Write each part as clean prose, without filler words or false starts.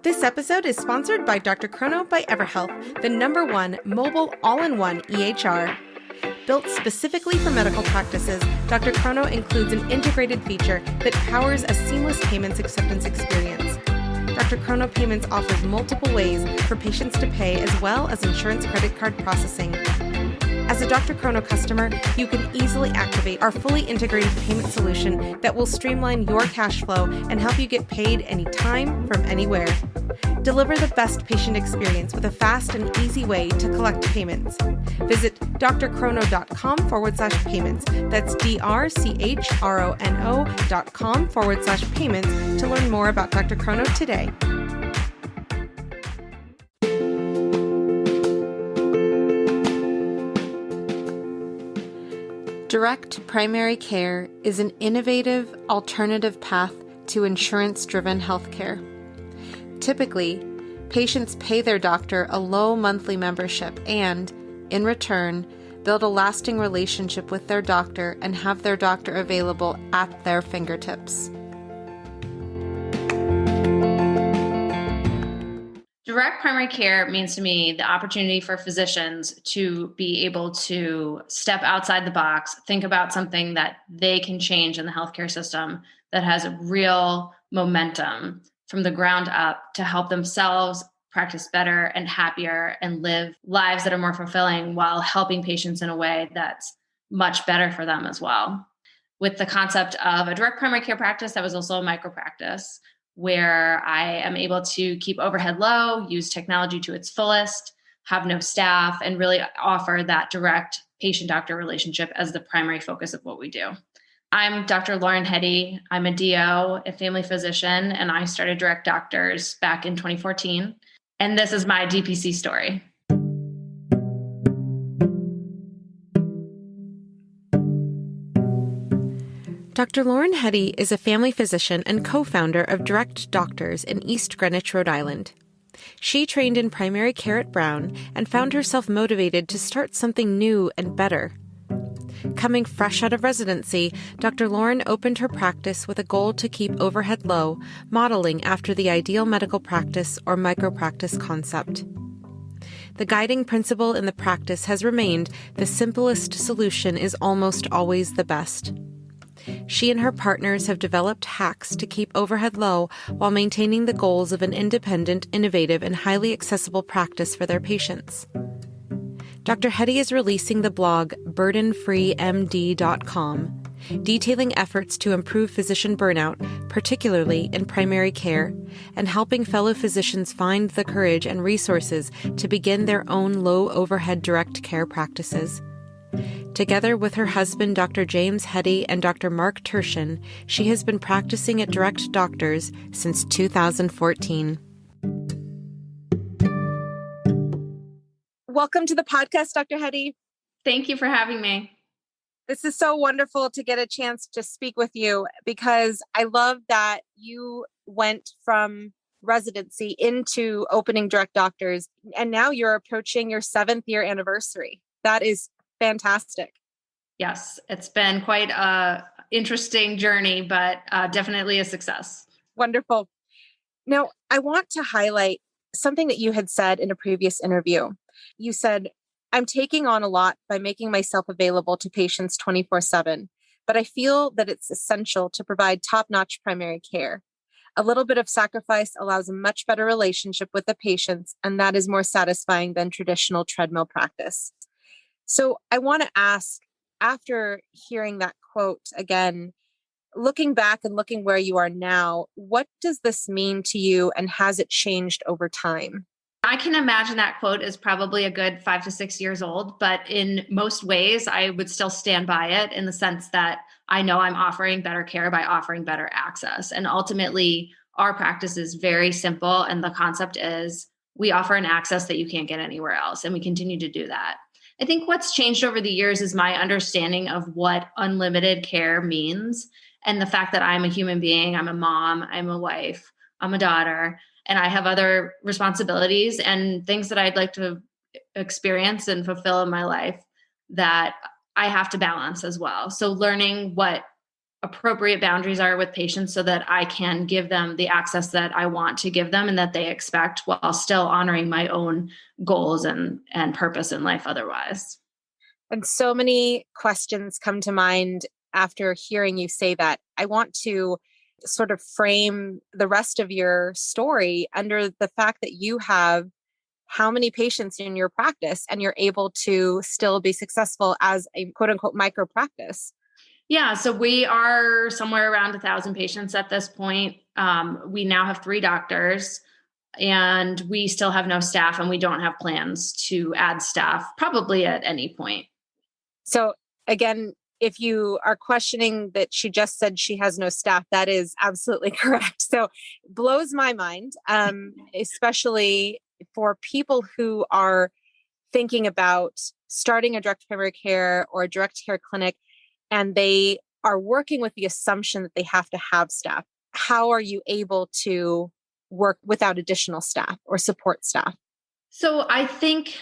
This episode is sponsored by Dr. Chrono by EverHealth, the #1 mobile all-in-one EHR. Built specifically for medical practices, Dr. Chrono includes an integrated feature that powers a seamless payments acceptance experience. Dr. Chrono Payments offers multiple ways for patients to pay as well as insurance credit card processing. As a Dr. Chrono customer, you can easily activate our fully integrated payment solution that will streamline your cash flow and help you get paid anytime from anywhere. Deliver the best patient experience with a fast and easy way to collect payments. Visit drchrono.com/payments. That's drchrono.com/payments to learn more about Dr. Chrono today. Direct primary care is an innovative alternative path to insurance-driven healthcare. Typically, patients pay their doctor a low monthly membership and, in return, build a lasting relationship with their doctor and have their doctor available at their fingertips. Direct primary care means to me the opportunity for physicians to be able to step outside the box, think about something that they can change in the healthcare system that has real momentum from the ground up to help themselves practice better and happier and live lives that are more fulfilling while helping patients in a way that's much better for them as well. With the concept of a direct primary care practice, that was also a micro practice, where I am able to keep overhead low, use technology to its fullest, have no staff, and really offer that direct patient-doctor relationship as the primary focus of what we do. I'm Dr. Lauren Hedde. I'm a DO, a family physician, and I started Direct Doctors back in 2014. And this is my DPC story. Dr. Lauren Hedde is a family physician and co-founder of Direct Doctors in East Greenwich, Rhode Island. She trained in primary care at Brown and found herself motivated to start something new and better. Coming fresh out of residency, Dr. Lauren opened her practice with a goal to keep overhead low, modeling after the ideal medical practice or micro-practice concept. The guiding principle in the practice has remained the simplest solution is almost always the best. She and her partners have developed hacks to keep overhead low while maintaining the goals of an independent, innovative, and highly accessible practice for their patients. Dr. Hedde is releasing the blog burdenfreemd.com, detailing efforts to improve physician burnout, particularly in primary care, and helping fellow physicians find the courage and resources to begin their own low-overhead direct care practices. Together with her husband, Dr. James Hedde, and Dr. Mark Tershin, she has been practicing at Direct Doctors since 2014. Welcome to the podcast, Dr. Hedde. Thank you for having me. This is so wonderful to get a chance to speak with you because I love that you went from residency into opening Direct Doctors, and now you're approaching your 7th year anniversary. That is fantastic. Yes, it's been quite an interesting journey, but definitely a success. Wonderful. Now, I want to highlight something that you had said in a previous interview. You said, I'm taking on a lot by making myself available to patients 24/7, but I feel that it's essential to provide top-notch primary care. A little bit of sacrifice allows a much better relationship with the patients, and that is more satisfying than traditional treadmill practice. So I want to ask, after hearing that quote again, looking back and looking where you are now, what does this mean to you and has it changed over time? I can imagine that quote is probably a good 5 to 6 years old, but in most ways, I would still stand by it in the sense that I know I'm offering better care by offering better access. And ultimately, our practice is very simple. And the concept is we offer an access that you can't get anywhere else. And we continue to do that. I think what's changed over the years is my understanding of what unlimited care means. And the fact that I'm a human being, I'm a mom, I'm a wife, I'm a daughter, and I have other responsibilities and things that I'd like to experience and fulfill in my life that I have to balance as well. So learning what appropriate boundaries are with patients so that I can give them the access that I want to give them and that they expect, while still honoring my own goals and purpose in life otherwise. And so many questions come to mind after hearing you say that. I want to sort of frame the rest of your story under the fact that you have how many patients in your practice and you're able to still be successful as a quote unquote micro practice. Yeah, so we are somewhere around 1,000 patients at this point. We now have 3 doctors, and we still have no staff, and we don't have plans to add staff probably at any point. So again, if you are questioning that she just said she has no staff, that is absolutely correct. So blows my mind, especially for people who are thinking about starting a direct primary care or a direct care clinic, and they are working with the assumption that they have to have staff. How are you able to work without additional staff or support staff? So I think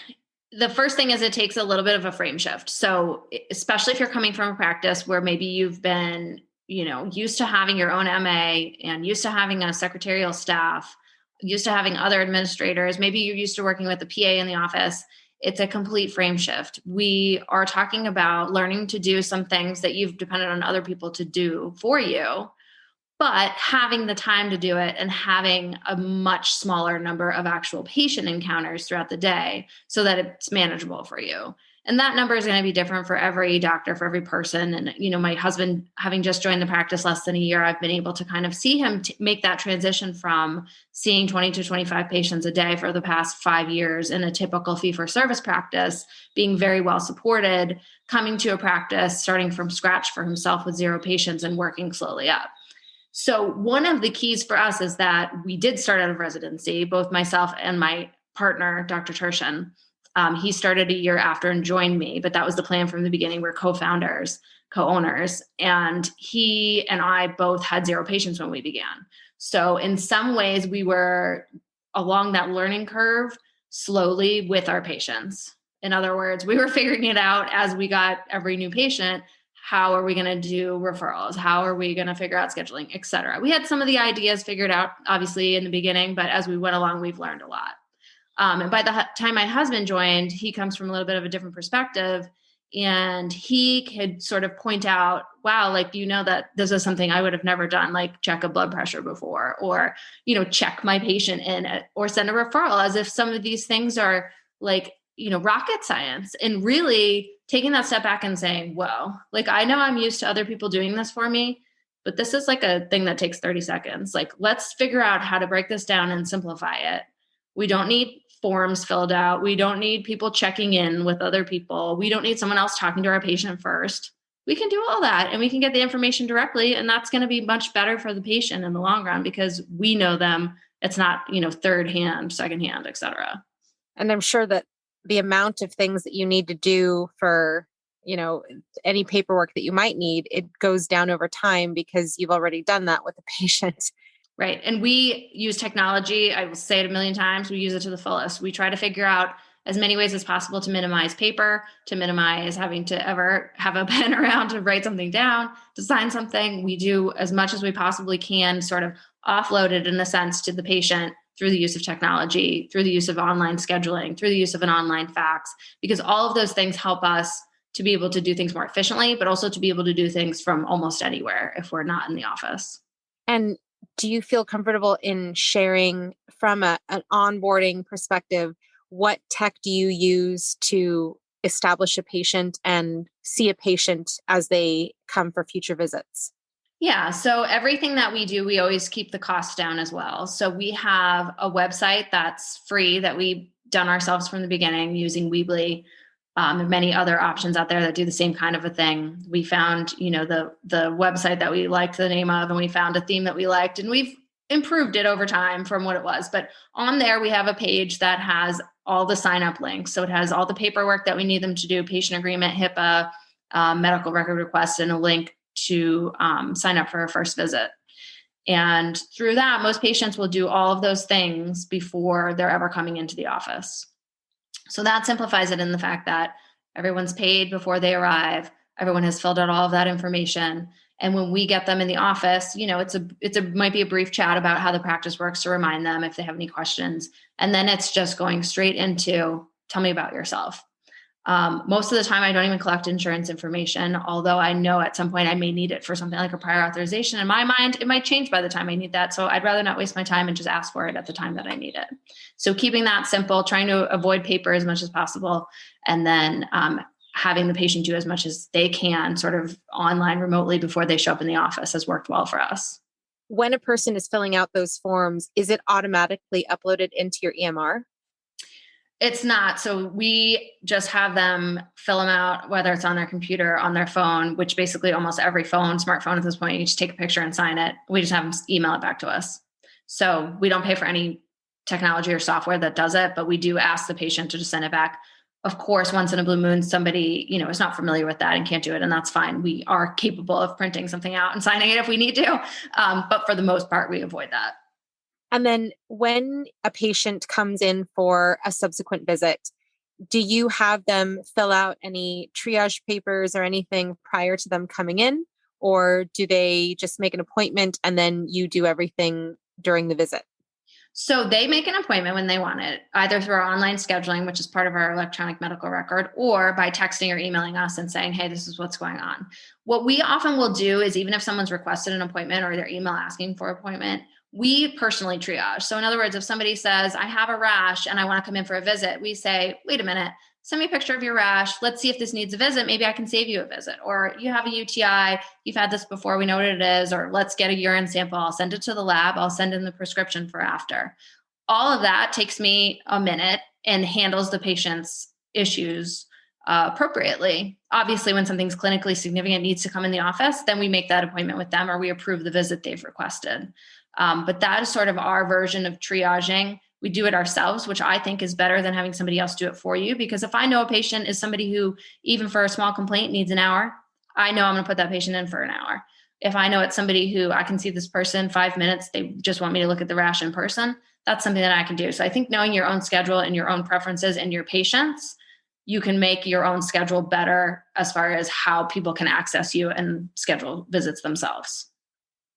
the first thing is it takes a little bit of a frame shift. So especially if you're coming from a practice where maybe you've been, used to having your own MA and used to having a secretarial staff, used to having other administrators, maybe you're used to working with a PA in the office. It's a complete frame shift. We are talking about learning to do some things that you've depended on other people to do for you, but having the time to do it and having a much smaller number of actual patient encounters throughout the day so that it's manageable for you. And that number is going to be different for every doctor, for every person. And, my husband, having just joined the practice less than a year, I've been able to kind of see him make that transition from seeing 20 to 25 patients a day for the past 5 years in a typical fee-for-service practice, being very well supported, coming to a practice, starting from scratch for himself with 0 patients and working slowly up. So one of the keys for us is that we did start out of residency, both myself and my partner, Dr. Tershin. He started a year after and joined me, but that was the plan from the beginning. We're co-founders, co-owners, and he and I both had 0 patients when we began. So in some ways, we were along that learning curve slowly with our patients. In other words, we were figuring it out as we got every new patient. How are we going to do referrals? How are we going to figure out scheduling, et cetera? We had some of the ideas figured out, obviously, in the beginning, but as we went along, we've learned a lot. And by the time my husband joined, he comes from a little bit of a different perspective. And he could sort of point out, wow, that this is something I would have never done, like check a blood pressure before, or, check my patient in, or send a referral, as if some of these things are rocket science. And really taking that step back and saying, whoa, I know I'm used to other people doing this for me, but this is a thing that takes 30 seconds. Let's figure out how to break this down and simplify it. We don't need forms filled out. We don't need people checking in with other people. We don't need someone else talking to our patient first. We can do all that and we can get the information directly. And that's going to be much better for the patient in the long run because we know them. It's not, third hand, second hand, et cetera. And I'm sure that the amount of things that you need to do for, any paperwork that you might need, it goes down over time because you've already done that with the patient. Right. And we use technology. I will say it a million times. We use it to the fullest. We try to figure out as many ways as possible to minimize paper, to minimize having to ever have a pen around to write something down, to sign something. We do as much as we possibly can sort of offload it in a sense to the patient through the use of technology, through the use of online scheduling, through the use of an online fax, because all of those things help us to be able to do things more efficiently, but also to be able to do things from almost anywhere if we're not in the office. And do you feel comfortable in sharing from an onboarding perspective, what tech do you use to establish a patient and see a patient as they come for future visits? Yeah. So everything that we do, we always keep the costs down as well. So we have a website that's free that we've done ourselves from the beginning using Weebly. There are many other options out there that do the same kind of a thing. We found, the website that we liked the name of, and we found a theme that we liked, and we've improved it over time from what it was. But on there, we have a page that has all the sign up links. So it has all the paperwork that we need them to do, patient agreement, HIPAA, medical record request, and a link to sign up for a first visit. And through that, most patients will do all of those things before they're ever coming into the office. So that simplifies it in the fact that everyone's paid before they arrive. Everyone has filled out all of that information. And when we get them in the office, might be a brief chat about how the practice works to remind them if they have any questions. And then it's just going straight into, tell me about yourself. Most of the time I don't even collect insurance information, although I know at some point I may need it for something like a prior authorization. In my mind, it might change by the time I need that. So I'd rather not waste my time and just ask for it at the time that I need it. So keeping that simple, trying to avoid paper as much as possible, and then having the patient do as much as they can sort of online remotely before they show up in the office has worked well for us. When a person is filling out those forms, is it automatically uploaded into your EMR? It's not. So we just have them fill them out, whether it's on their computer, on their phone, which basically almost every smartphone at this point, you just take a picture and sign it. We just have them email it back to us. So we don't pay for any technology or software that does it, but we do ask the patient to just send it back. Of course, once in a blue moon, somebody, is not familiar with that and can't do it, and that's fine. We are capable of printing something out and signing it if we need to. But for the most part, we avoid that. And then when a patient comes in for a subsequent visit, do you have them fill out any triage papers or anything prior to them coming in? Or do they just make an appointment and then you do everything during the visit? So they make an appointment when they want it, either through our online scheduling, which is part of our electronic medical record, or by texting or emailing us and saying, hey, this is what's going on. What we often will do is, even if someone's requested an appointment or their email asking for an appointment, we personally triage. So in other words, if somebody says, I have a rash and I want to come in for a visit, we say, wait a minute, send me a picture of your rash. Let's see if this needs a visit. Maybe I can save you a visit. Or you have a UTI, you've had this before, we know what it is. Or let's get a urine sample. I'll send it to the lab. I'll send in the prescription for after. All of that takes me a minute and handles the patient's issues appropriately. Obviously, when something's clinically significant needs to come in the office, then we make that appointment with them or we approve the visit they've requested. But that is sort of our version of triaging. We do it ourselves, which I think is better than having somebody else do it for you. Because if I know a patient is somebody who, even for a small complaint, needs an hour, I know I'm going to put that patient in for an hour. If I know it's somebody who I can see this person 5 minutes, they just want me to look at the rash in person, that's something that I can do. So I think knowing your own schedule and your own preferences and your patients, you can make your own schedule better as far as how people can access you and schedule visits themselves.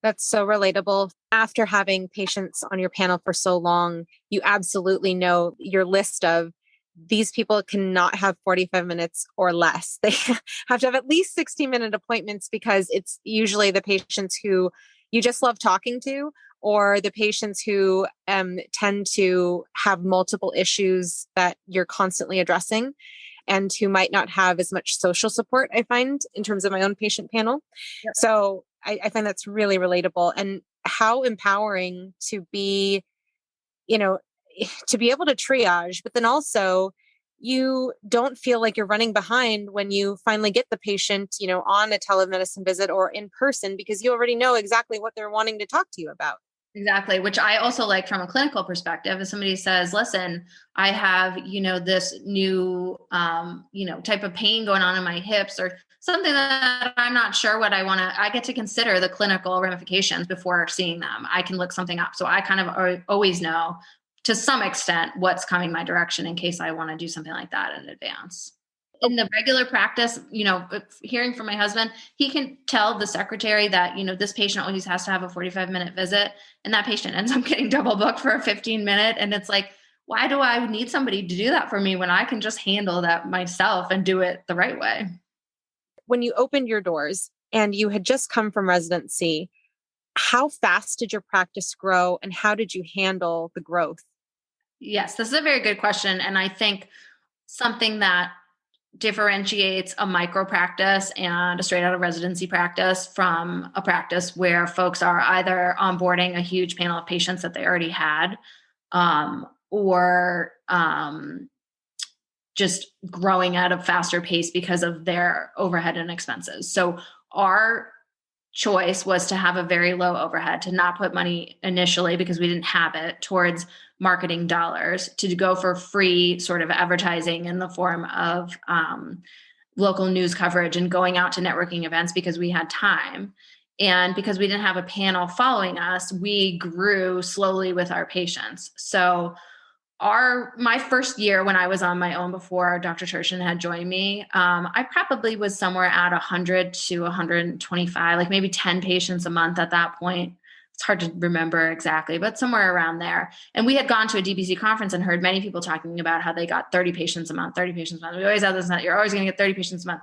That's so relatable. After having patients on your panel for so long, you absolutely know your list of these people cannot have 45 minutes or less. They have to have at least 60-minute appointments because it's usually the patients who you just love talking to, or the patients who tend to have multiple issues that you're constantly addressing and who might not have as much social support, I find, in terms of my own patient panel. Yep. So I find that's really relatable, and how empowering to be, to be able to triage, but then also you don't feel like you're running behind when you finally get the patient, on a telemedicine visit or in person, because you already know exactly what they're wanting to talk to you about. Exactly. Which I also like from a clinical perspective. If somebody says, listen, I have, this new, type of pain going on in my hips or something that I'm not sure what I get to consider the clinical ramifications before seeing them. I can look something up. So I kind of always know to some extent what's coming my direction in case I want to do something like that in advance. In the regular practice, hearing from my husband, he can tell the secretary that, this patient always has to have a 45-minute visit, and that patient ends up getting double booked for a 15-minute. And it's like, why do I need somebody to do that for me when I can just handle that myself and do it the right way? When you opened your doors and you had just come from residency, how fast did your practice grow and how did you handle the growth? Yes, this is a very good question. And I think something that differentiates a micro practice and a straight out of residency practice from a practice where folks are either onboarding a huge panel of patients that they already had, or just growing at a faster pace because of their overhead and expenses. So our choice was to have a very low overhead, to not put money initially because we didn't have it towards marketing dollars, to go for free sort of advertising in the form of local news coverage and going out to networking events because we had time. And because we didn't have a panel following us, we grew slowly with our patients. So my first year when I was on my own before Dr. Turshan had joined me, I probably was somewhere at 100 to 125, like maybe 10 patients a month at that point. It's hard to remember exactly, but somewhere around there. And we had gone to a DPC conference and heard many people talking about how they got 30 patients a month, 30 patients a month. We always have this, you're always going to get 30 patients a month.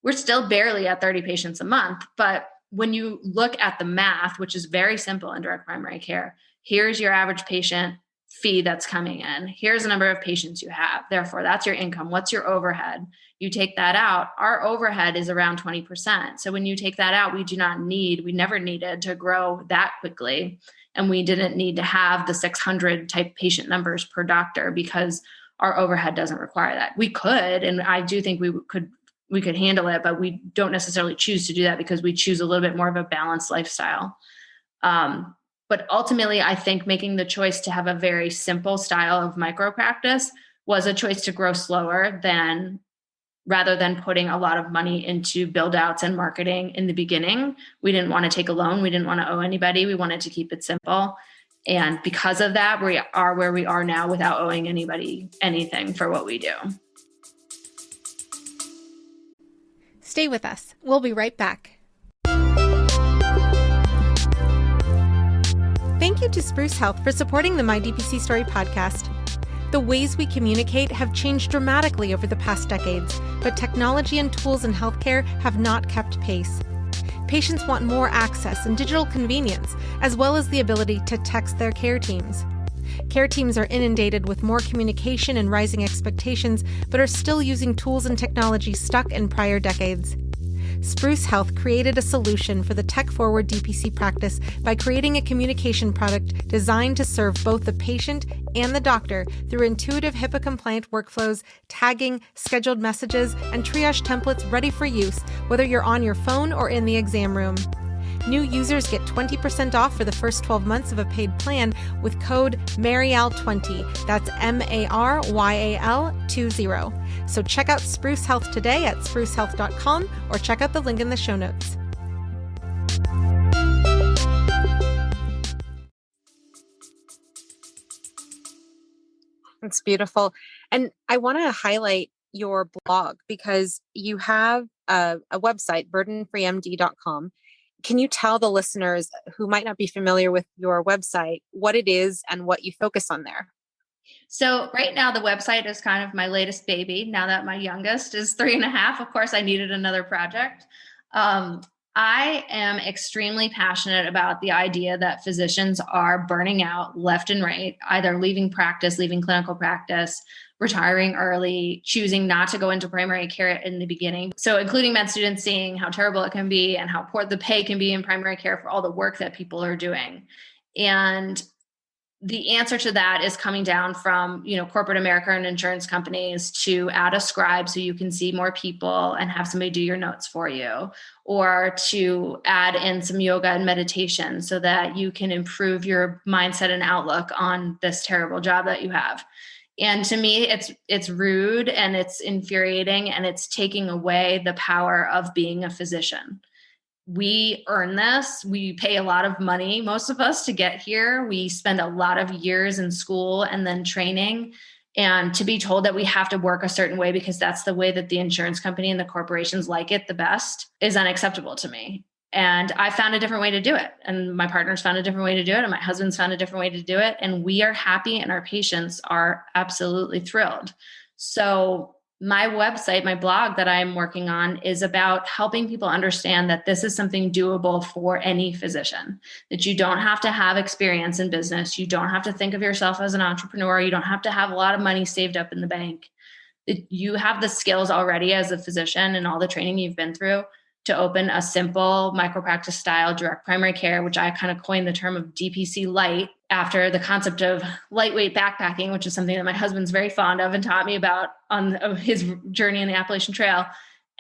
We're still barely at 30 patients a month. But when you look at the math, which is very simple in direct primary care, here's your average patient fee that's coming in. Here's the number of patients you have. Therefore, that's your income. What's your overhead? You take that out. Our overhead is around 20%. So when you take that out, we never needed to grow that quickly. And we didn't need to have the 600 type patient numbers per doctor because our overhead doesn't require that. We could, and I do think we could handle it, but we don't necessarily choose to do that because we choose a little bit more of a balanced lifestyle. But ultimately, I think making the choice to have a very simple style of micro practice was a choice to grow slower rather than putting a lot of money into build outs and marketing in the beginning. We didn't want to take a loan. We didn't want to owe anybody. We wanted to keep it simple. And because of that, we are where we are now without owing anybody anything for what we do. Stay with us. We'll be right back. Thank you to Spruce Health for supporting the My DPC Story podcast. The ways we communicate have changed dramatically over the past decades, but technology and tools in healthcare have not kept pace. Patients want more access and digital convenience, as well as the ability to text their care teams. Care teams are inundated with more communication and rising expectations, but are still using tools and technology stuck in prior decades. Spruce Health created a solution for the tech-forward DPC practice by creating a communication product designed to serve both the patient and the doctor through intuitive HIPAA-compliant workflows, tagging, scheduled messages, and triage templates ready for use, whether you're on your phone or in the exam room. New users get 20% off for the first 12 months of a paid plan with code MARYAL20. That's MARYAL20. So check out Spruce Health today at sprucehealth.com or check out the link in the show notes. It's beautiful. And I want to highlight your blog because you have a website, burdenfreemd.com. Can you tell the listeners who might not be familiar with your website what it is and what you focus on there? So right now the website is kind of my latest baby. Now that my youngest is 3.5, of course I needed another project. I am extremely passionate about the idea that physicians are burning out left and right, either leaving practice, leaving clinical practice, retiring early, choosing not to go into primary care in the beginning. So including med students seeing how terrible it can be and how poor the pay can be in primary care for all the work that people are doing. And the answer to that is coming down from, corporate America and insurance companies to add a scribe so you can see more people and have somebody do your notes for you, or to add in some yoga and meditation so that you can improve your mindset and outlook on this terrible job that you have. And to me, it's rude and it's infuriating and it's taking away the power of being a physician. We earn this. We pay a lot of money, most of us, to get here. We spend a lot of years in school and then training. And to be told that we have to work a certain way because that's the way that the insurance company and the corporations like it the best is unacceptable to me. And I found a different way to do it. And my partner's found a different way to do it. And my husband's found a different way to do it. And we are happy and our patients are absolutely thrilled. So my website, my blog that I'm working on is about helping people understand that this is something doable for any physician, that you don't have to have experience in business. You don't have to think of yourself as an entrepreneur. You don't have to have a lot of money saved up in the bank. That you have the skills already as a physician and all the training you've been through to open a simple micropractice style direct primary care, which I kind of coined the term of DPC light after the concept of lightweight backpacking, which is something that my husband's very fond of and taught me about on his journey in the Appalachian Trail.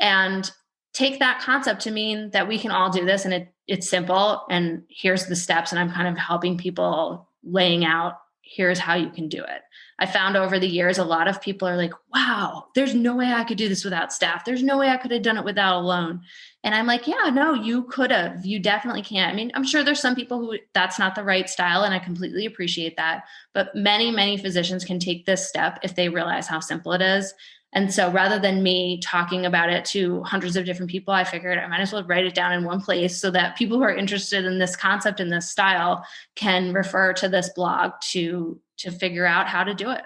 And take that concept to mean that we can all do this and it's simple and here's the steps. And I'm kind of helping people laying out here's how you can do it. I found over the years, a lot of people are like, wow, there's no way I could do this without staff. There's no way I could have done it without a loan. And I'm like, yeah, no, you could have. You definitely can. I mean, I'm sure there's some people who that's not the right style, and I completely appreciate that. But many, many physicians can take this step if they realize how simple it is. And so rather than me talking about it to hundreds of different people, I figured I might as well write it down in one place so that people who are interested in this concept and this style can refer to this blog to figure out how to do it.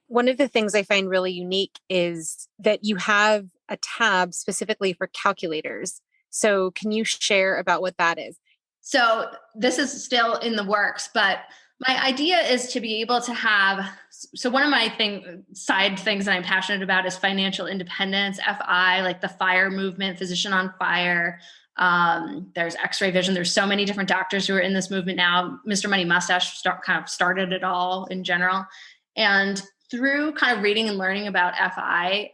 One of the things I find really unique is that you have a tab specifically for calculators. So can you share about what that is? So this is still in the works, but my idea is to be able to have, so one of my side things that I'm passionate about is financial independence, FI, like the FIRE movement, Physician on Fire. There's X-ray vision. There's so many different doctors who are in this movement now. Mr. Money Mustache kind of started it all in general. And through kind of reading and learning about FI,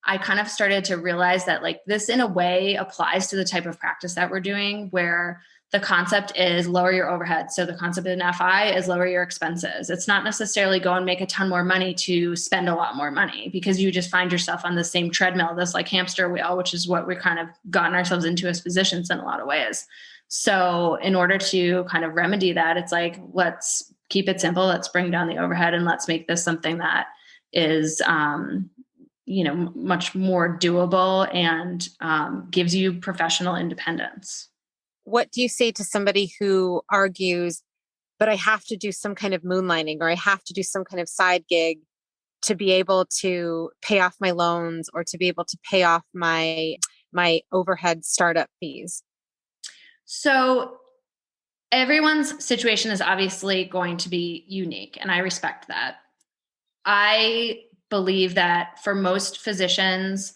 I kind of started to realize that like this in a way applies to the type of practice that we're doing, where the concept is lower your overhead. So the concept in FI is lower your expenses. It's not necessarily go and make a ton more money to spend a lot more money, because you just find yourself on the same treadmill, this like hamster wheel, which is what we're kind of gotten ourselves into as physicians in a lot of ways. So in order to kind of remedy that, it's like, let's keep it simple. Let's bring down the overhead and let's make this something that is, much more doable and gives you professional independence. What do you say to somebody who argues, but I have to do some kind of moonlighting, or I have to do some kind of side gig to be able to pay off my loans or to be able to pay off my overhead startup fees? So everyone's situation is obviously going to be unique, and I respect that. I believe that for most physicians,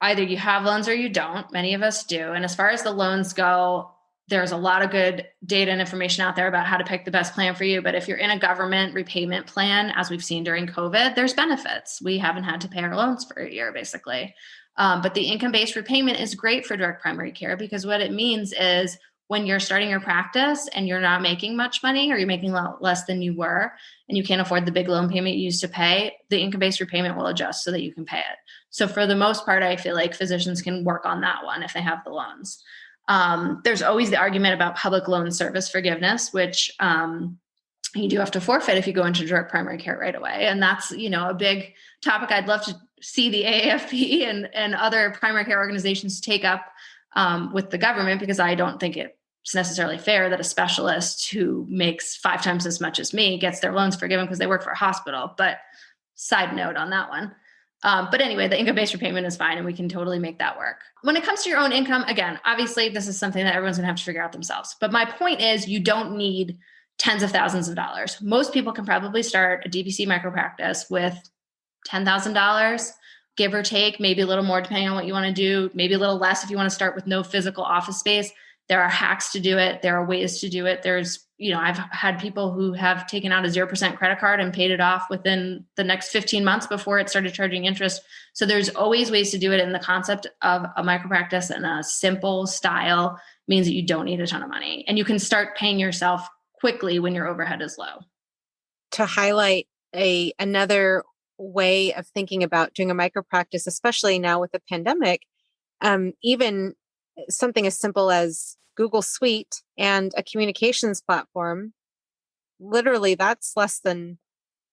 either you have loans or you don't. Many of us do. And as far as the loans go, there's a lot of good data and information out there about how to pick the best plan for you. But if you're in a government repayment plan, as we've seen during COVID, there's benefits. We haven't had to pay our loans for a year, basically. But the income-based repayment is great for direct primary care, because what it means is when you're starting your practice and you're not making much money, or you're making less than you were, and you can't afford the big loan payment you used to pay, the income-based repayment will adjust so that you can pay it. So for the most part, I feel like physicians can work on that one if they have the loans. There's always the argument about public loan service forgiveness, which you do have to forfeit if you go into direct primary care right away. And that's, a big topic I'd love to see the AAFP and other primary care organizations take up with the government, because I don't think it's necessarily fair that a specialist who makes 5 times as much as me gets their loans forgiven because they work for a hospital. But side note on that one. But anyway, the income-based repayment is fine, and we can totally make that work. When it comes to your own income, again, obviously this is something that everyone's going to have to figure out themselves. But my point is, you don't need tens of thousands of dollars. Most people can probably start a DPC micropractice with $10,000, give or take, maybe a little more depending on what you want to do, maybe a little less if you want to start with no physical office space. There are hacks to do it. There are ways to do it. There's, I've had people who have taken out a 0% credit card and paid it off within the next 15 months before it started charging interest. So there's always ways to do it. And the concept of a micropractice and a simple style means that you don't need a ton of money, and you can start paying yourself quickly when your overhead is low. To highlight another way of thinking about doing a micropractice, especially now with the pandemic, even something as simple as Google Suite and a communications platform, literally that's less than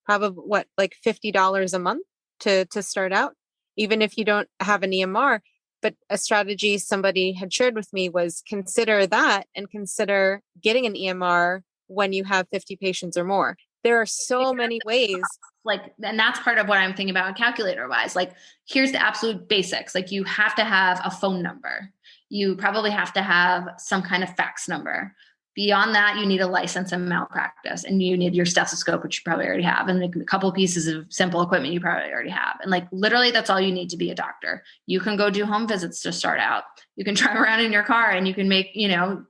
probably like $50 a month to start out, even if you don't have an EMR. But a strategy somebody had shared with me was consider that, and consider getting an EMR when you have 50 patients or more. There are so many ways. And that's part of what I'm thinking about calculator wise. Like, here's the absolute basics. Like, you have to have a phone number. You probably have to have some kind of fax number. Beyond that, you need a license and malpractice, and you need your stethoscope, which you probably already have, and a couple of pieces of simple equipment you probably already have. And like, literally, that's all you need to be a doctor. You can go do home visits to start out. You can drive around in your car, and you can make,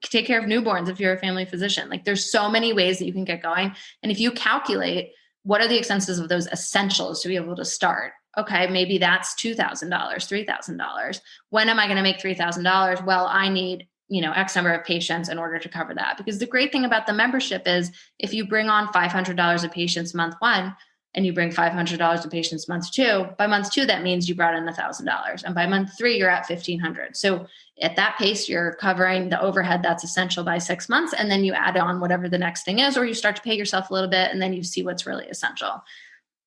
take care of newborns if you're a family physician. Like, there's so many ways that you can get going. And if you calculate what are the expenses of those essentials to be able to start, okay, maybe that's $2,000, $3,000. When am I going to make $3,000? Well, I need X number of patients in order to cover that. Because the great thing about the membership is if you bring on $500 of patients month one, and you bring $500 to patients month two, by month two, that means you brought in $1,000. And by month three, you're at $1,500. So at that pace, you're covering the overhead that's essential by 6 months. And then you add on whatever the next thing is, or you start to pay yourself a little bit, and then you see what's really essential.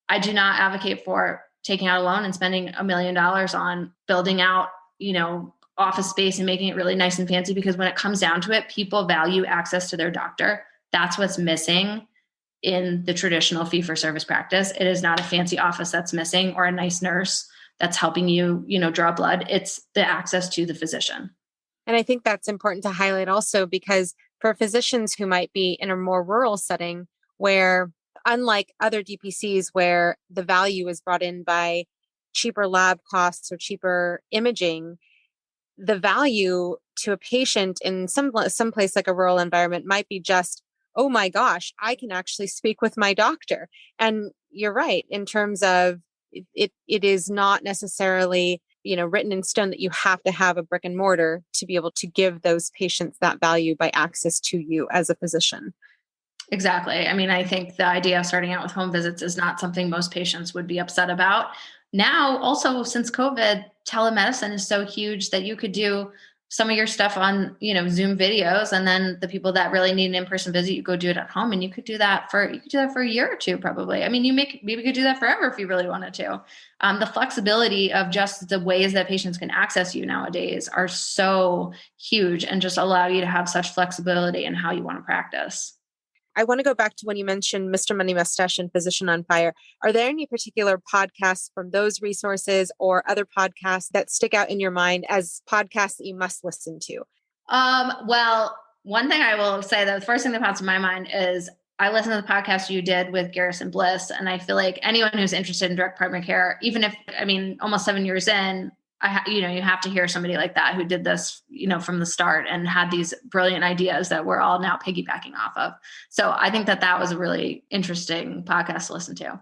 I do not advocate for taking out a loan and spending $1 million on building out, office space and making it really nice and fancy, because when it comes down to it, people value access to their doctor. That's what's missing in the traditional fee-for-service practice. It is not a fancy office that's missing or a nice nurse that's helping you, draw blood. It's the access to the physician. And I think that's important to highlight also, because for physicians who might be in a more rural setting where, unlike other DPCs where the value is brought in by cheaper lab costs or cheaper imaging, the value to a patient in some place like a rural environment might be just, oh my gosh, I can actually speak with my doctor. And you're right, in terms of it is not necessarily, written in stone that you have to have a brick and mortar to be able to give those patients that value by access to you as a physician. Exactly. I mean, I think the idea of starting out with home visits is not something most patients would be upset about. Now, also since COVID, telemedicine is so huge that you could do some of your stuff on, Zoom videos, and then the people that really need an in-person visit, you go do it at home, and you could do that for a year or two, probably. I mean, maybe could do that forever if you really wanted to. The flexibility of just the ways that patients can access you nowadays are so huge, and just allow you to have such flexibility in how you want to practice. I want to go back to when you mentioned Mr. Money Mustache and Physician on Fire. Are there any particular podcasts from those resources or other podcasts that stick out in your mind as podcasts that you must listen to? Well, one thing I will say, that the first thing that pops in my mind is I listened to the podcast you did with Garrison Bliss. And I feel like anyone who's interested in direct primary care, even if, almost 7 years in, you have to hear somebody like that who did this, from the start and had these brilliant ideas that we're all now piggybacking off of. So I think that was a really interesting podcast to listen to.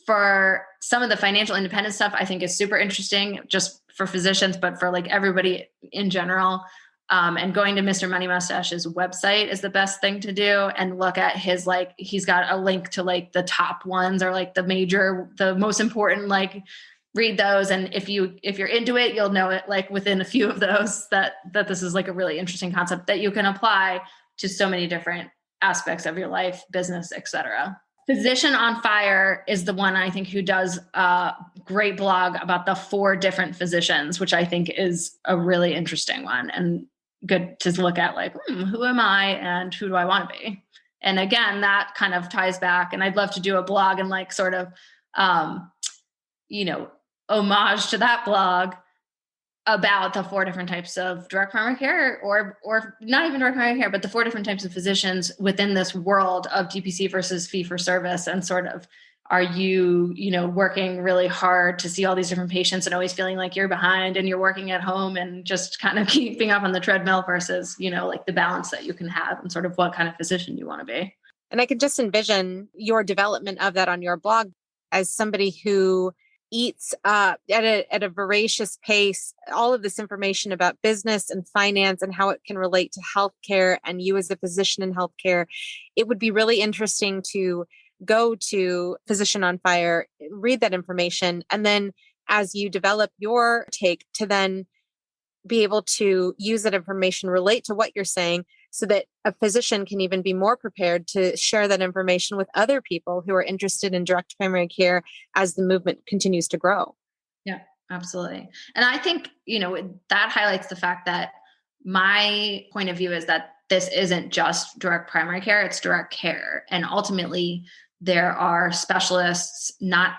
For some of the financial independence stuff, I think is super interesting, just for physicians, but for like everybody in general. And going to Mr. Money Mustache's website is the best thing to do, and look at his, he's got a link to the top ones, or the most important, read those. And if you're into it, you'll know it within a few of those that this is a really interesting concept that you can apply to so many different aspects of your life, business, etc. Physician on Fire is the one I think who does a great blog about the 4 different physicians, which I think is a really interesting one and good to look at, who am I and who do I want to be? And again, that kind of ties back, and I'd love to do a blog and homage to that blog about the 4 different types of direct primary care, or not even direct primary care, but the 4 different types of physicians within this world of DPC versus fee for service. And are you, working really hard to see all these different patients and always feeling like you're behind, and you're working at home and just kind of keeping up on the treadmill, versus, the balance that you can have, and what kind of physician you want to be. And I can just envision your development of that on your blog as somebody who eats at a voracious pace all of this information about business and finance and how it can relate to healthcare, and you as a physician in healthcare. It would be really interesting to go to Physician on Fire, read that information, and then as you develop your take, to then be able to use that information, relate to what you're saying, so that a physician can even be more prepared to share that information with other people who are interested in direct primary care as the movement continues to grow. Yeah, absolutely. And I think, that highlights the fact that my point of view is that this isn't just direct primary care, it's direct care. And ultimately there are specialists, not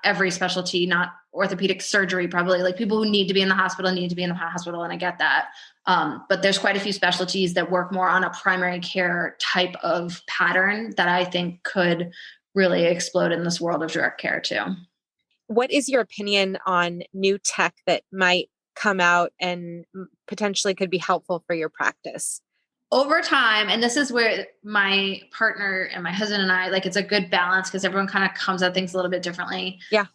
every specialty, not orthopedic surgery, probably people who need to be in the hospital. And I get that. But there's quite a few specialties that work more on a primary care type of pattern that I think could really explode in this world of direct care too. What is your opinion on new tech that might come out and potentially could be helpful for your practice? Over time, and this is where my partner and my husband and I, it's a good balance, because everyone kind of comes at things a little bit differently. Yeah.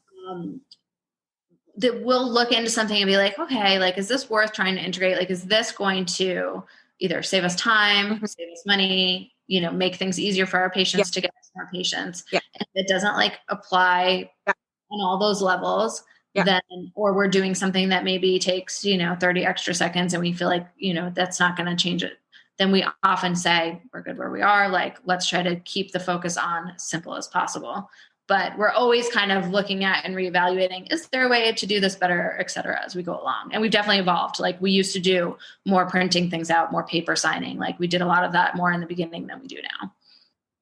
that we'll look into something and be like, okay, like, is this worth trying to integrate? Like, is this going to either save us time, Mhm. save us money, make things easier for our Yeah. patients to get more patients? Yeah. And if it doesn't like apply Yeah. on all those levels, Yeah. then, or we're doing something that maybe takes, 30 extra seconds and we feel like, that's not going to change it, then we often say we're good where we are. Like, let's try to keep the focus on as simple as possible. But we're always kind of looking at and reevaluating, is there a way to do this better, et cetera, as we go along. And we've definitely evolved. Like, we used to do more printing things out, more paper signing. Like, we did a lot of that more in the beginning than we do now.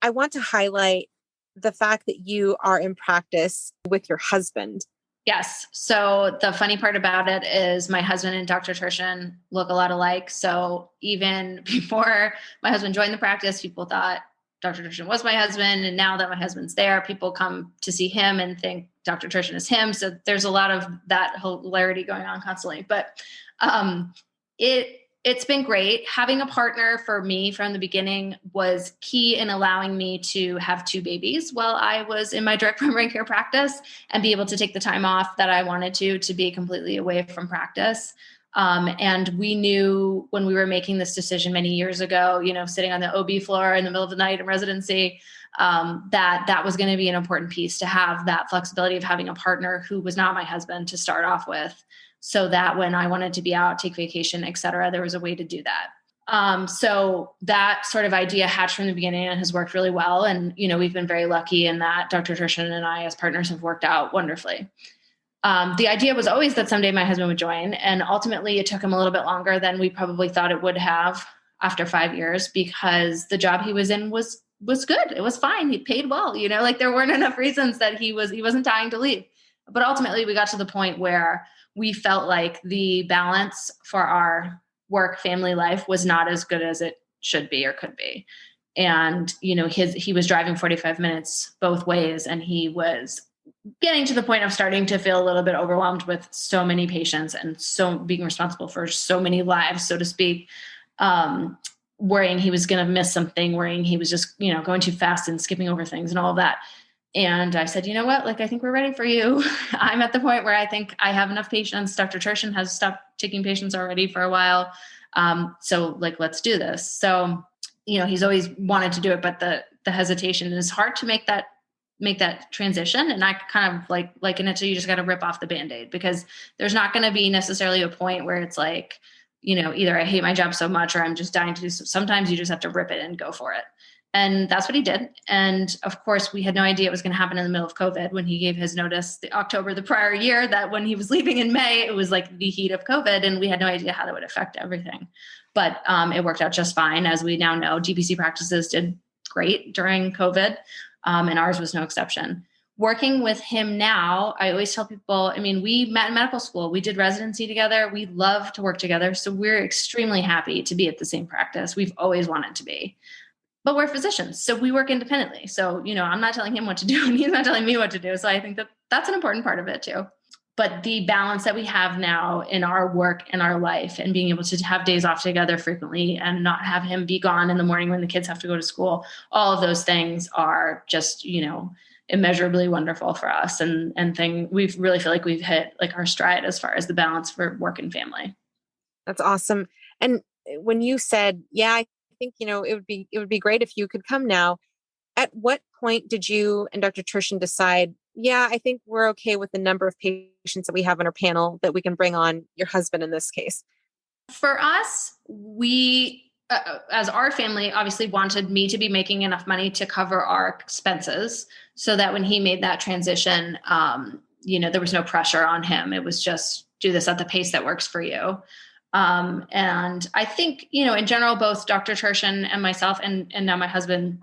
I want to highlight the fact that you are in practice with your husband. Yes. So the funny part about it is my husband and Dr. Tertian look a lot alike. So even before my husband joined the practice, people thought Dr. Tertian was my husband. And now that my husband's there, people come to see him and think Dr. Tertian is him. So there's a lot of that hilarity going on constantly. But it's been great. Having a partner for me from the beginning was key in allowing me to have two babies while I was in my direct primary care practice and be able to take the time off that I wanted to be completely away from practice. And we knew when we were making this decision many years ago, sitting on the OB floor in the middle of the night in residency, that was going to be an important piece, to have that flexibility of having a partner who was not my husband to start off with, so that when I wanted to be out, take vacation, et cetera, there was a way to do that. So that sort of idea hatched from the beginning and has worked really well. And, we've been very lucky in that Dr. Tertian and I as partners have worked out wonderfully. The idea was always that someday my husband would join. And ultimately it took him a little bit longer than we probably thought it would have after 5 years, because the job he was in was good. It was fine. He paid well, like there weren't enough reasons that he wasn't dying to leave. But ultimately we got to the point where we felt like the balance for our work family life was not as good as it should be or could be. And, he was driving 45 minutes both ways, and he was getting to the point of starting to feel a little bit overwhelmed with so many patients and so being responsible for so many lives, so to speak, worrying he was going to miss something, worrying he was just, going too fast and skipping over things and all of that. And I said, you know what, like, I think we're ready for you. I'm at the point where I think I have enough patients. Dr. Tertian has stopped taking patients already for a while. So like, let's do this. So, he's always wanted to do it, but the hesitation is hard to make that transition. And I kind of liken it to, you just got to rip off the Band-Aid, because there's not going to be necessarily a point where it's like, either I hate my job so much or I'm just dying to do so. Sometimes you just have to rip it and go for it. And that's what he did. And of course, we had no idea it was going to happen in the middle of COVID when he gave his notice the October the prior year, that when he was leaving in May, it was like the heat of COVID. And we had no idea how that would affect everything. But it worked out just fine. As we now know, GPC practices did great during COVID. And ours was no exception. Working with him now, I always tell people, we met in medical school. We did residency together. We love to work together. So we're extremely happy to be at the same practice. We've always wanted to be. But we're physicians, so we work independently. So, I'm not telling him what to do and he's not telling me what to do. So I think that that's an important part of it too. But the balance that we have now in our work and our life, and being able to have days off together frequently and not have him be gone in the morning when the kids have to go to school, all of those things are just, immeasurably wonderful for us. And we really feel like we've hit like our stride as far as the balance for work and family. That's awesome. And when you said, yeah, I think, it would be great if you could come now. At what point did you and Dr. Tertian decide, yeah, I think we're okay with the number of patients that we have on our panel, that we can bring on your husband in this case? For us, we, as our family, obviously wanted me to be making enough money to cover our expenses, so that when he made that transition, there was no pressure on him. It was just, do this at the pace that works for you. And I think, in general, both Dr. Tertian and myself and now my husband,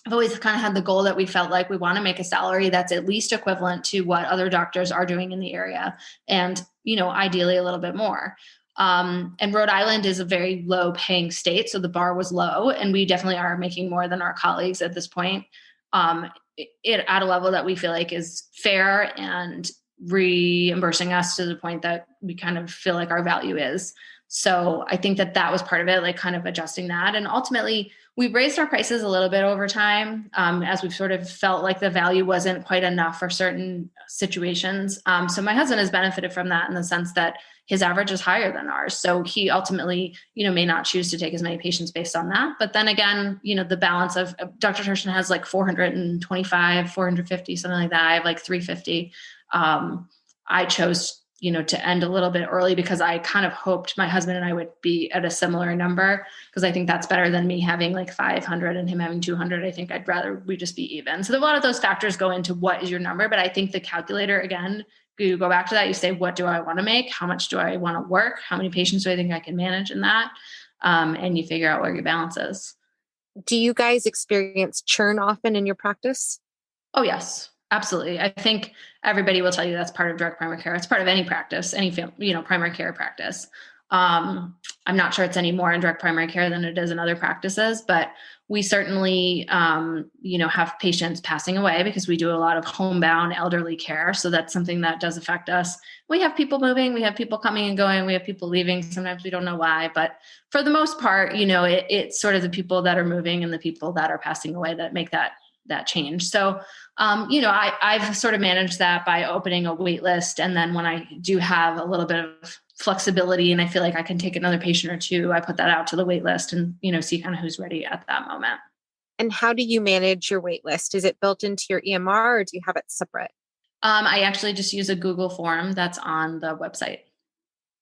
I've always kind of had the goal that we felt like we want to make a salary that's at least equivalent to what other doctors are doing in the area. And, ideally a little bit more. And Rhode Island is a very low paying state. So the bar was low, and we definitely are making more than our colleagues at this point. At a level that we feel like is fair and reimbursing us to the point that we kind of feel like our value is. So I think that was part of it, like kind of adjusting that. And ultimately We've raised our prices a little bit over time, as we've sort of felt like the value wasn't quite enough for certain situations. So my husband has benefited from that in the sense that his average is higher than ours. So he ultimately, may not choose to take as many patients based on that. But then again, the balance of Dr. Turshan has like 425, 450, something like that. I have like 350. I chose to end a little bit early because I kind of hoped my husband and I would be at a similar number, because I think that's better than me having like 500 and him having 200. I think I'd rather we just be even. So a lot of those factors go into what is your number, but I think the calculator, again, you go back to that, you say, what do I want to make? How much do I want to work? How many patients do I think I can manage in that? And you figure out where your balance is. Do you guys experience churn often in your practice? Oh, yes, absolutely. I think everybody will tell you that's part of direct primary care. It's part of any practice, any primary care practice. I'm not sure it's any more in direct primary care than it is in other practices, but we certainly, have patients passing away because we do a lot of homebound elderly care. So that's something that does affect us. We have people moving, we have people coming and going, we have people leaving. Sometimes we don't know why, but for the most part, it's sort of the people that are moving and the people that are passing away that make that change. So, I've sort of managed that by opening a wait list. And then when I do have a little bit of flexibility and I feel like I can take another patient or two, I put that out to the wait list and, see kind of who's ready at that moment. And how do you manage your wait list? Is it built into your EMR or do you have it separate? I actually just use a Google form that's on the website.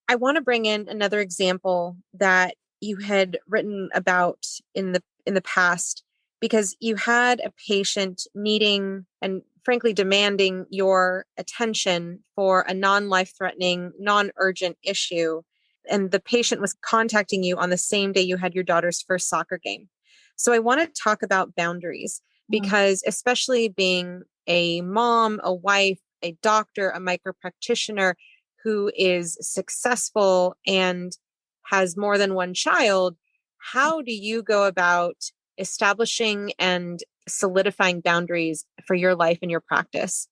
I want to bring in another example that you had written about in the past, because you had a patient needing and frankly demanding your attention for a non-life-threatening, non-urgent issue. And the patient was contacting you on the same day you had your daughter's first soccer game. So I want to talk about boundaries, because especially being a mom, a wife, a doctor, a micro practitioner who is successful and has more than one child, how do you go about establishing and solidifying boundaries for your life and your practice?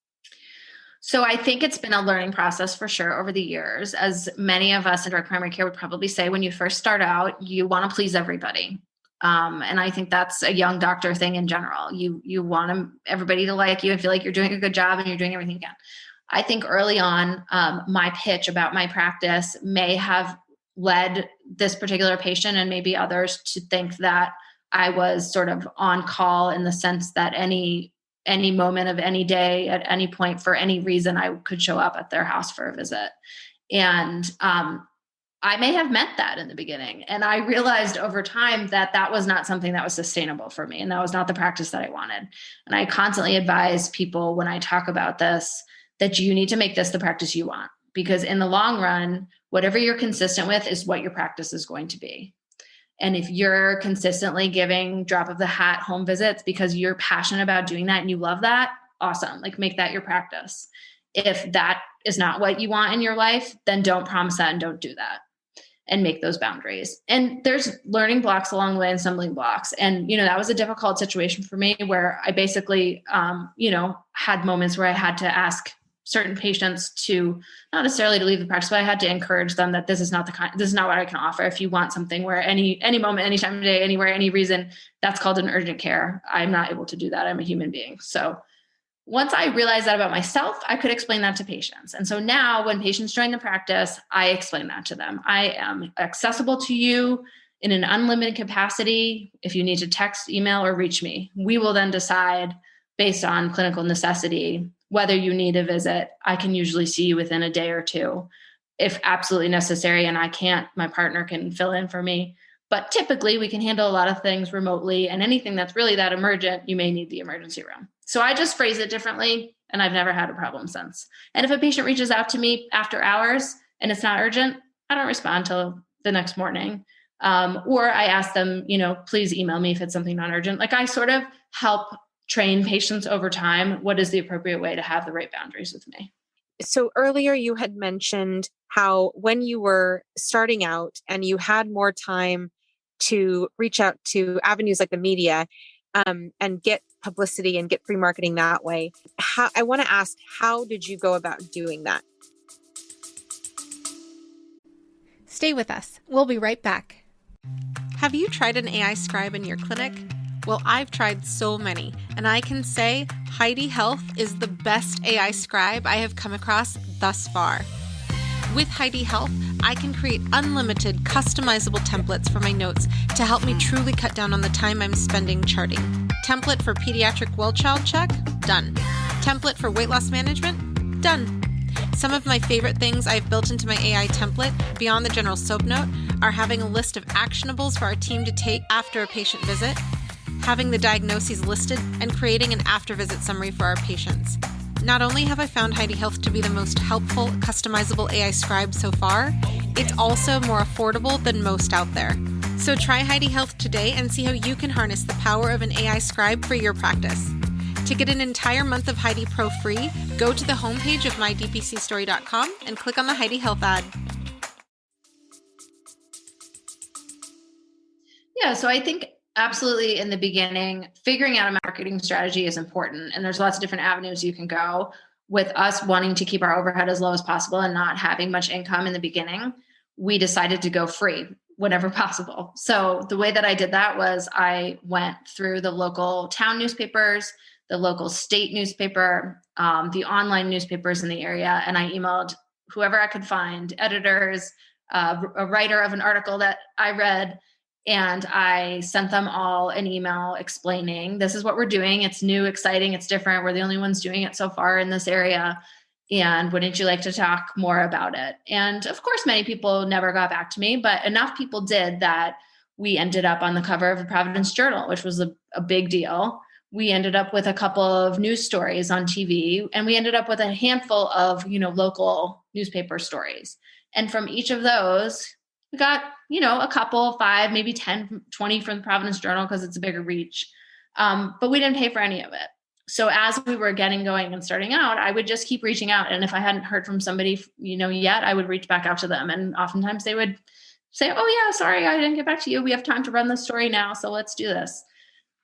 So I think it's been a learning process for sure over the years. As many of us in direct primary care would probably say, when you first start out, you want to please everybody. And I think that's a young doctor thing in general. You want everybody to like you and feel like you're doing a good job and you're doing everything you can. I think early on, my pitch about my practice may have led this particular patient and maybe others to think that I was sort of on call, in the sense that any moment of any day at any point for any reason, I could show up at their house for a visit. And I may have meant that in the beginning. And I realized over time that that was not something that was sustainable for me. And that was not the practice that I wanted. And I constantly advise people when I talk about this, that you need to make this the practice you want, because in the long run, whatever you're consistent with is what your practice is going to be. And if you're consistently giving drop of the hat home visits because you're passionate about doing that and you love that, awesome. Like, make that your practice. If that is not what you want in your life, then don't promise that and don't do that, and make those boundaries. And there's learning blocks along the way and stumbling blocks. And, that was a difficult situation for me, where I basically, had moments where I had to ask certain patients to, not necessarily to leave the practice, but I had to encourage them that this is not what I can offer. If you want something where any moment, any time of day, anywhere, any reason, that's called an urgent care. I'm not able to do that. I'm a human being. So once I realized that about myself, I could explain that to patients. And so now when patients join the practice, I explain that to them. I am accessible to you in an unlimited capacity. If you need to text, email, or reach me, we will then decide based on clinical necessity whether you need a visit. I can usually see you within a day or two if absolutely necessary. And I can't, my partner can fill in for me. But typically we can handle a lot of things remotely, and anything that's really that emergent, you may need the emergency room. So I just phrase it differently, and I've never had a problem since. And if a patient reaches out to me after hours and it's not urgent, I don't respond till the next morning. Or I ask them, please email me if it's something non-urgent. Like, I sort of help train patients over time what is the appropriate way to have the right boundaries with me. So earlier you had mentioned how when you were starting out and you had more time to reach out to avenues like the media, and get publicity and get free marketing that way. I want to ask, how did you go about doing that? Stay with us. We'll be right back. Have you tried an AI scribe in your clinic? Well, I've tried so many, and I can say Heidi Health is the best AI scribe I have come across thus far. With Heidi Health, I can create unlimited, customizable templates for my notes to help me truly cut down on the time I'm spending charting. Template for pediatric well child check? Done. Template for weight loss management? Done. Some of my favorite things I've built into my AI template, beyond the general soap note, are having a list of actionables for our team to take after a patient visit, having the diagnoses listed, and creating an after-visit summary for our patients. Not only have I found Heidi Health to be the most helpful, customizable AI scribe so far, it's also more affordable than most out there. So try Heidi Health today and see how you can harness the power of an AI scribe for your practice. To get an entire month of Heidi Pro free, go to the homepage of mydpcstory.com and click on the Heidi Health ad. Yeah, so I think absolutely in the beginning, figuring out a marketing strategy is important. And there's lots of different avenues you can go. With us wanting to keep our overhead as low as possible and not having much income in the beginning, we decided to go free whenever possible. So the way that I did that was I went through the local town newspapers, the local state newspaper, the online newspapers in the area, and I emailed whoever I could find, editors, a writer of an article that I read, and I sent them all an email explaining, this is what we're doing. It's new, exciting, it's different. We're the only ones doing it so far in this area. And wouldn't you like to talk more about it? And of course, many people never got back to me, but enough people did that we ended up on the cover of the Providence Journal, which was a big deal. We ended up with a couple of news stories on TV, and we ended up with a handful of, local newspaper stories. And from each of those, we got, a couple, 5, maybe 10, 20 from the Providence Journal because it's a bigger reach. But we didn't pay for any of it. So as we were getting going and starting out, I would just keep reaching out. And if I hadn't heard from somebody, yet, I would reach back out to them. And oftentimes they would say, oh yeah, sorry, I didn't get back to you. We have time to run this story now. So let's do this.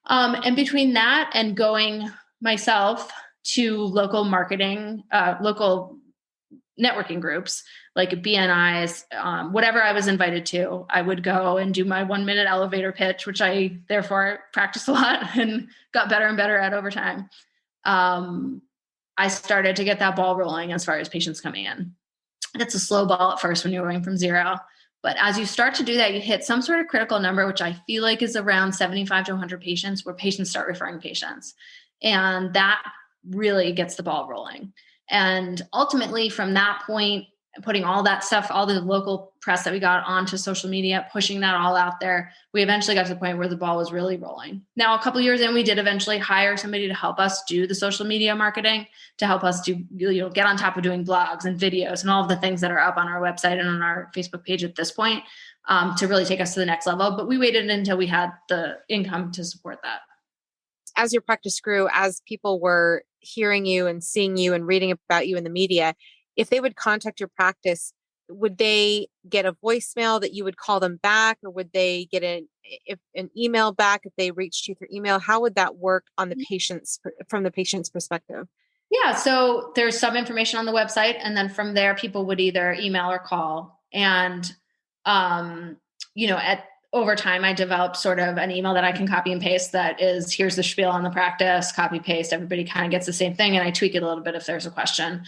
And between that and going myself to local marketing, local networking groups like BNIs, whatever I was invited to, I would go and do my 1-minute elevator pitch, which I therefore practiced a lot and got better and better at over time. I started to get that ball rolling as far as patients coming in. It's a slow ball at first when you're going from zero. But as you start to do that, you hit some sort of critical number, which I feel like is around 75 to 100 patients, where patients start referring patients. And that really gets the ball rolling. And ultimately, from that point, putting all that stuff, all the local press that we got onto social media, pushing that all out there, we eventually got to the point where the ball was really rolling. Now, a couple of years in, we did eventually hire somebody to help us do the social media marketing, to help us do, get on top of doing blogs and videos and all of the things that are up on our website and on our Facebook page at this point, to really take us to the next level. But we waited until we had the income to support that. As your practice grew, as people were hearing you and seeing you and reading about you in the media, if they would contact your practice, would they get a voicemail that you would call them back, or would they get an email back if they reached you through email? How would that work on from the patient's perspective? Yeah, so there's some information on the website, and then from there, people would either email or call. And over time, I developed sort of an email that I can copy and paste that is, here's the spiel on the practice, copy, paste, everybody kind of gets the same thing. And I tweak it a little bit if there's a question.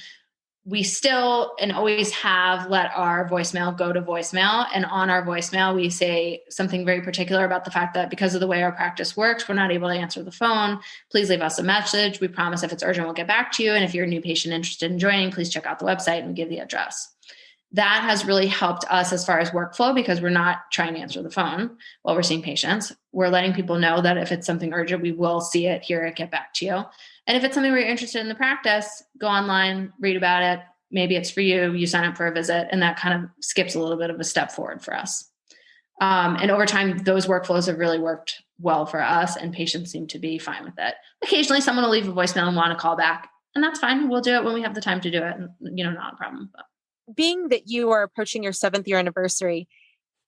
We still and always have let our voicemail go to voicemail. And on our voicemail, we say something very particular about the fact that because of the way our practice works, we're not able to answer the phone. Please leave us a message. We promise if it's urgent, we'll get back to you. And if you're a new patient interested in joining, please check out the website, and we give the address. That has really helped us as far as workflow, because we're not trying to answer the phone while we're seeing patients. We're letting people know that if it's something urgent, we will see it, hear it, get back to you. And if it's something where you're interested in the practice, go online, read about it. Maybe it's for you, you sign up for a visit, and that kind of skips a little bit of a step forward for us. And over time, those workflows have really worked well for us, and patients seem to be fine with it. Occasionally, someone will leave a voicemail and want to call back, and that's fine. We'll do it when we have the time to do it. Not a problem. But. Being that you are approaching your 7th year anniversary,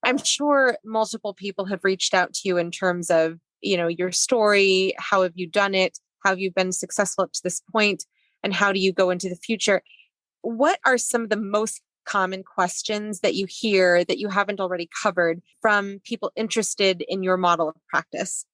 I'm sure multiple people have reached out to you in terms of, your story. How have you done it? How have you been successful up to this point? And how do you go into the future? What are some of the most common questions that you hear that you haven't already covered from people interested in your model of practice?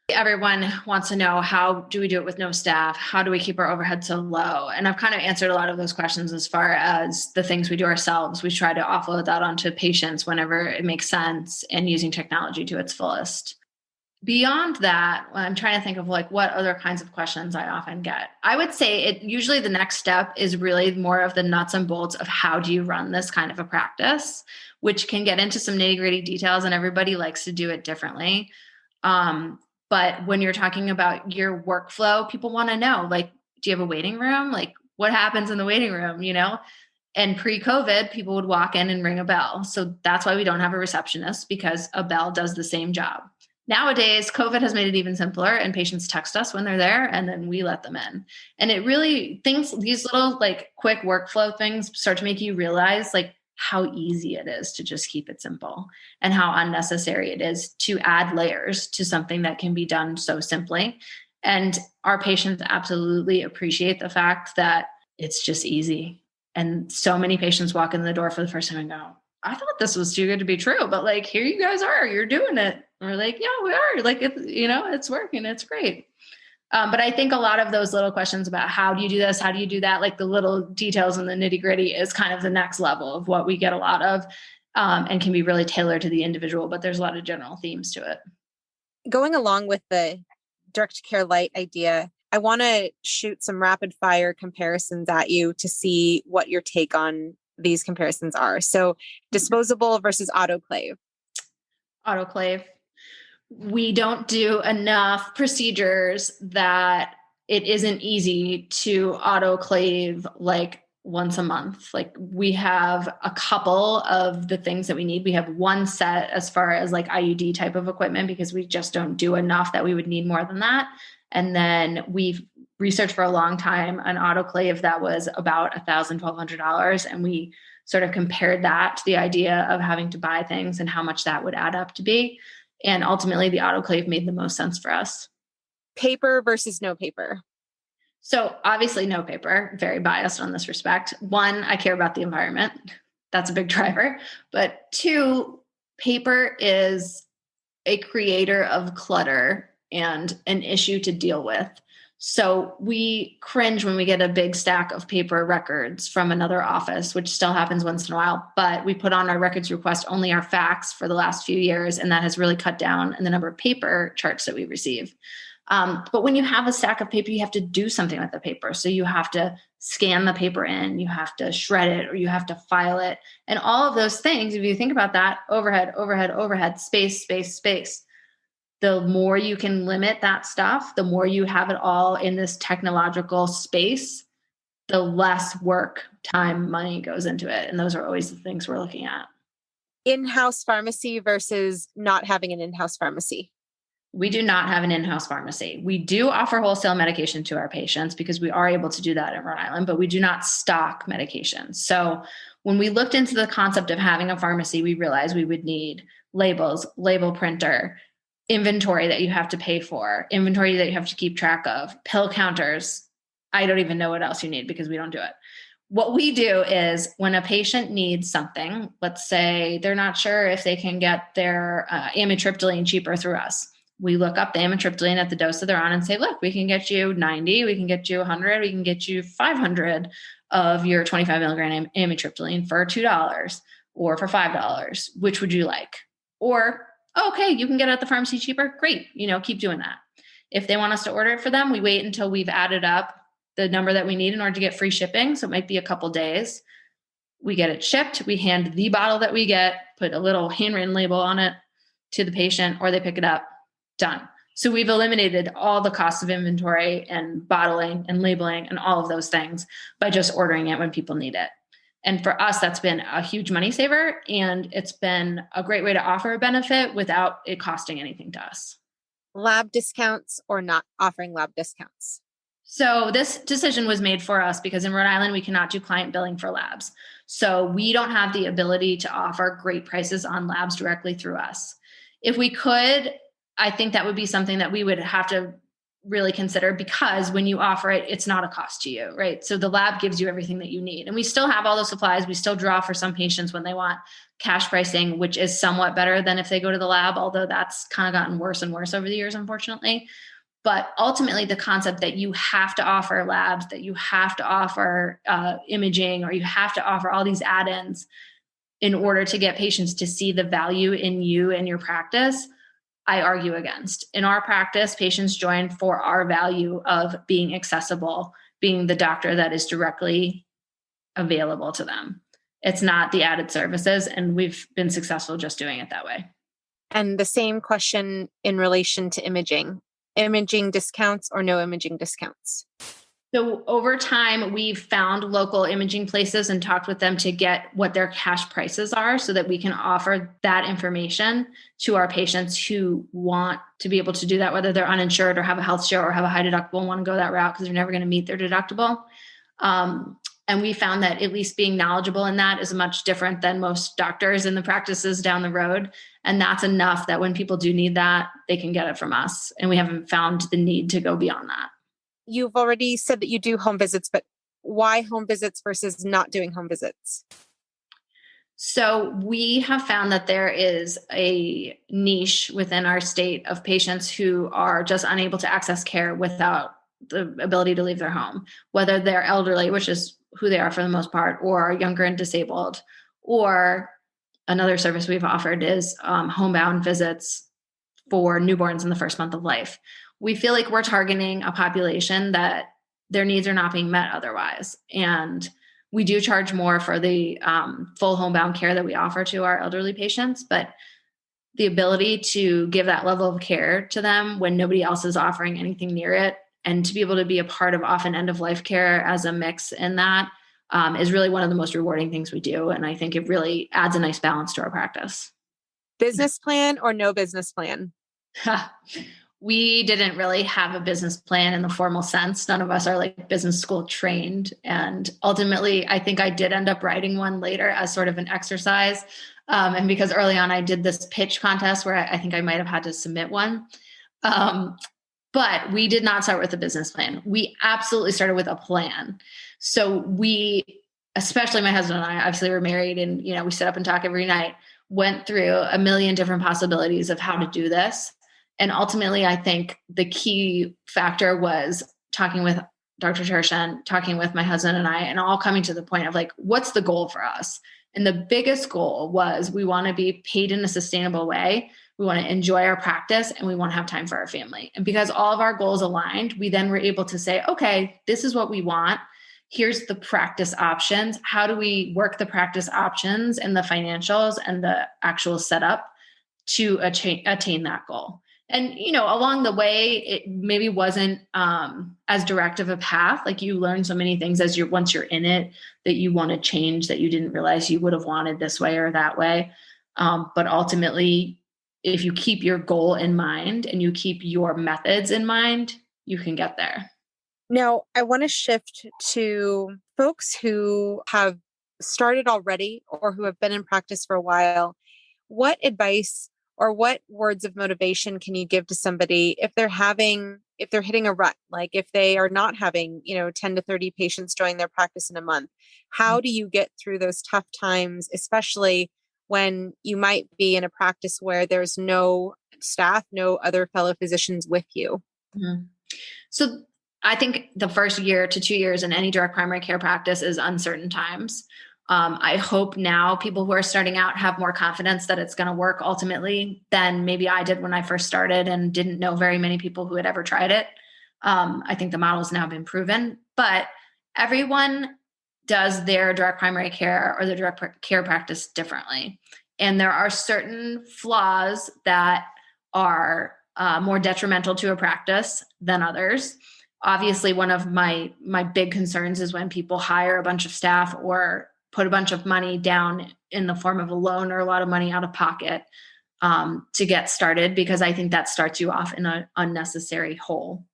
Everyone wants to know, how do we do it with no staff? How do we keep our overhead so low? And I've kind of answered a lot of those questions. As far as the things we do ourselves, we try to offload that onto patients whenever it makes sense and using technology to its fullest. Beyond that, I'm trying to think of like what other kinds of questions I often get. I would say it usually the next step is really more of the nuts and bolts of how do you run this kind of a practice, which can get into some nitty-gritty details, and everybody likes to do it differently. But when you're talking about your workflow, people want to know, like, do you have a waiting room? Like, what happens in the waiting room, you know? And pre-COVID, people would walk in and ring a bell. So that's why we don't have a receptionist, because a bell does the same job. Nowadays, COVID has made it even simpler, and patients text us when they're there and then we let them in. And it really, these little like quick workflow things start to make you realize like how easy it is to just keep it simple, and how unnecessary it is to add layers to something that can be done so simply. And our patients absolutely appreciate the fact that it's just easy. And so many patients walk in the door for the first time and go, I thought this was too good to be true, but like, here you guys are, you're doing it. And we're like, yeah, we are. Like, it's working. It's great. But I think a lot of those little questions about how do you do this? How do you do that? Like the little details and the nitty gritty is kind of the next level of what we get a lot of, and can be really tailored to the individual, but there's a lot of general themes to it. Going along with the direct care light idea, I want to shoot some rapid fire comparisons at you to see what your take on these comparisons are. So disposable versus autoclave. Autoclave. We don't do enough procedures that it isn't easy to autoclave like once a month. Like we have a couple of the things that we need. We have one set as far as like IUD type of equipment, because we just don't do enough that we would need more than that. And then we've researched for a long time an autoclave that was about $1,000, $1,200. And we sort of compared that to the idea of having to buy things and how much that would add up to be. And ultimately, the autoclave made the most sense for us. Paper versus no paper. So obviously no paper, very biased on this respect. One, I care about the environment. That's a big driver. But two, paper is a creator of clutter and an issue to deal with. So we cringe when we get a big stack of paper records from another office, which still happens once in a while, but we put on our records request only our fax for the last few years. And that has really cut down in the number of paper charts that we receive. But when you have a stack of paper, you have to do something with the paper. So you have to scan the paper in, you have to shred it, or you have to file it. And all of those things, if you think about that, overhead, space. The more you can limit that stuff, the more you have it all in this technological space, the less work, time, money goes into it. And those are always the things we're looking at. In-house pharmacy versus not having an in-house pharmacy. We do not have an in-house pharmacy. We do offer wholesale medication to our patients because we are able to do that in Rhode Island, but we do not stock medications. So when we looked into the concept of having a pharmacy, we realized we would need labels, label printer, inventory that you have to pay for, inventory that you have to keep track of, pill counters. I don't even know what else you need because we don't do it. What we do is when a patient needs something, let's say they're not sure if they can get their amitriptyline cheaper through us. We look up the amitriptyline at the dose that they're on and say, look, we can get you 90, we can get you 100, we can get you 500 of your 25 milligram amitriptyline for $2 or for $5. Which would you like? Or, okay, you can get it at the pharmacy cheaper. Great. Keep doing that. If they want us to order it for them, we wait until we've added up the number that we need in order to get free shipping. So it might be a couple days. We get it shipped. We hand the bottle that we get, put a little handwritten label on it to the patient, or they pick it up. Done. So we've eliminated all the costs of inventory and bottling and labeling and all of those things by just ordering it when people need it. And for us, that's been a huge money saver. And it's been a great way to offer a benefit without it costing anything to us. Lab discounts or not offering lab discounts? So this decision was made for us because in Rhode Island, we cannot do client billing for labs. So we don't have the ability to offer great prices on labs directly through us. If we could, I think that would be something that we would have to really consider, because when you offer it, it's not a cost to you, right? So the lab gives you everything that you need. And we still have all the supplies. We still draw for some patients when they want cash pricing, which is somewhat better than if they go to the lab, although that's kind of gotten worse and worse over the years, unfortunately. But ultimately, the concept that you have to offer labs, that you have to offer imaging, or you have to offer all these add-ins in order to get patients to see the value in you and your practice, I argue against. In our practice, patients join for our value of being accessible, being the doctor that is directly available to them. It's not the added services, and we've been successful just doing it that way. And the same question in relation to imaging discounts or no imaging discounts. So over time, we've found local imaging places and talked with them to get what their cash prices are so that we can offer that information to our patients who want to be able to do that, whether they're uninsured or have a health share or have a high deductible and want to go that route because they're never going to meet their deductible. And we found that at least being knowledgeable in that is much different than most doctors in the practices down the road. And that's enough that when people do need that, they can get it from us. And we haven't found the need to go beyond that. You've already said that you do home visits, but why home visits versus not doing home visits? So we have found that there is a niche within our state of patients who are just unable to access care without the ability to leave their home, whether they're elderly, which is who they are for the most part, or younger and disabled. Or another service we've offered is homebound visits for newborns in the first month of life. We feel like we're targeting a population that their needs are not being met otherwise. And we do charge more for the full homebound care that we offer to our elderly patients, but the ability to give that level of care to them when nobody else is offering anything near it, and to be able to be a part of often end of life care as a mix in that is really one of the most rewarding things we do. And I think it really adds a nice balance to our practice. Business plan or no business plan? We didn't really have a business plan in the formal sense. None of us are like business school trained. And ultimately, I think I did end up writing one later as sort of an exercise. And because early on I did this pitch contest where I think I might have had to submit one. But we did not start with a business plan. We absolutely started with a plan. So we, especially my husband and I, obviously we're married and, we sit up and talk every night, went through a million different possibilities of how to do this. And ultimately, I think the key factor was talking with Dr. Tershan, talking with my husband and I, and all coming to the point of like, what's the goal for us? And the biggest goal was we want to be paid in a sustainable way. We want to enjoy our practice and we want to have time for our family. And because all of our goals aligned, we then were able to say, okay, this is what we want. Here's the practice options. How do we work the practice options and the financials and the actual setup to attain that goal? And, along the way, it maybe wasn't as direct of a path. Like you learn so many things once you're in it that you want to change that you didn't realize you would have wanted this way or that way. But ultimately, if you keep your goal in mind and you keep your methods in mind, you can get there. Now, I want to shift to folks who have started already or who have been in practice for a while. What advice or what words of motivation can you give to somebody if they're hitting a rut, like if they are not having, 10 to 30 patients join their practice in a month? How do you get through those tough times, especially when you might be in a practice where there's no staff, no other fellow physicians with you? Mm-hmm. So I think the first year to 2 years in any direct primary care practice is uncertain times. I hope now people who are starting out have more confidence that it's going to work ultimately than maybe I did when I first started and didn't know very many people who had ever tried it. I think the model has now been proven, but everyone does their direct primary care or their direct care practice differently. And there are certain flaws that are more detrimental to a practice than others. Obviously, one of my big concerns is when people hire a bunch of staff or put a bunch of money down in the form of a loan or a lot of money out of pocket to get started, because I think that starts you off in an unnecessary hole.